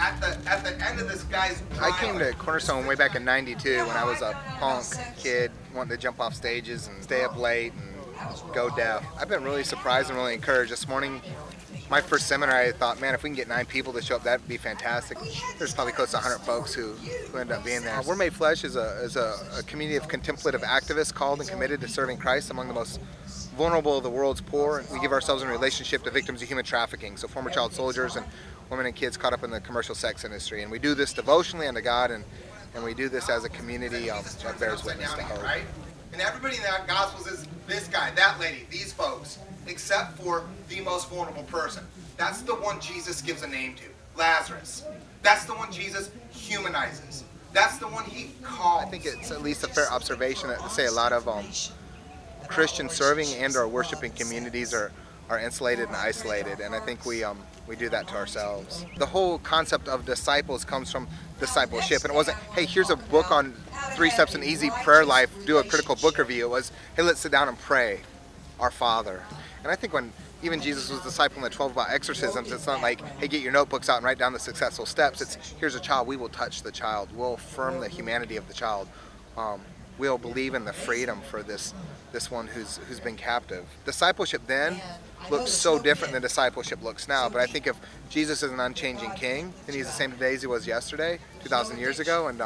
at the end of this guy's I came to Cornerstone way back in '92 when I was a punk kid wanting to jump off stages and stay up late and go deaf. I've been really surprised and really encouraged. This morning, my first seminar, I thought, man, if we can get 9 people to show up, that'd be fantastic. There's probably close to 100 folks who end up being there. We're Made Flesh is a community of contemplative activists called and committed to serving Christ among the most vulnerable of the world's poor. We give ourselves in relationship to victims of human trafficking, so former child soldiers and women and kids caught up in the commercial sex industry. And we do this devotionally unto God, and we do this as a community that bears witness to hope. Right? And everybody in that Gospels is this guy, that lady, these folks, except for the most vulnerable person. That's the one Jesus gives a name to, Lazarus. That's the one Jesus humanizes. That's the one he calls. I think it's at least a fair observation that to say a lot of Christian serving and or worshiping communities are insulated and isolated, and I think we do that to ourselves. The whole concept of disciples comes from discipleship, and it wasn't, hey, here's a book on 3 steps in easy prayer life, do a critical book review. It was, hey, let's sit down and pray our Father. And I think when even Jesus was discipling the 12 about exorcisms, it's not like, hey, get your notebooks out and write down the successful steps. It's, here's a child, we will touch the child, we'll affirm the humanity of the child. We'll believe in the freedom for this one who's been captive. Discipleship then looked so different than discipleship looks now, but I think if Jesus is an unchanging king, then he's the same today as he was yesterday, 2,000 years ago, and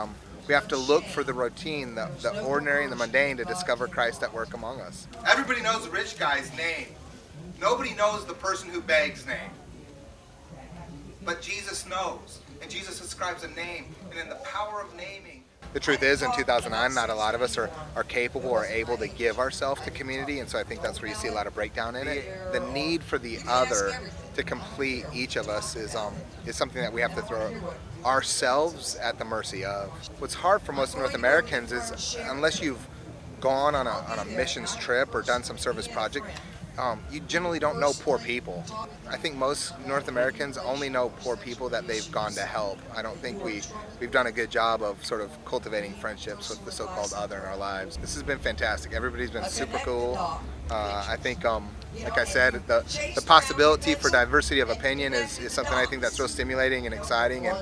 we have to look for the routine, the ordinary and the mundane to discover Christ at work among us. Everybody knows the rich guy's name. Nobody knows the person who begs' name. But Jesus knows, and Jesus ascribes a name, and in the power of naming. The truth is, in 2009, not a lot of us are capable or able to give ourselves to community, and so I think that's where you see a lot of breakdown in it. The need for the other to complete each of us is something that we have to throw ourselves at the mercy of. What's hard for most North Americans is, unless you've gone on a missions trip or done some service project, you generally don't know poor people. I think most North Americans only know poor people that they've gone to help. I don't think we've done a good job of sort of cultivating friendships with the so-called other in our lives. This has been fantastic. Everybody's been super cool. I think, like I said, the possibility for diversity of opinion is something I think that's real stimulating and exciting, and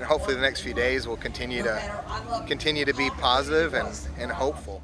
hopefully the next few days will continue to be positive and hopeful.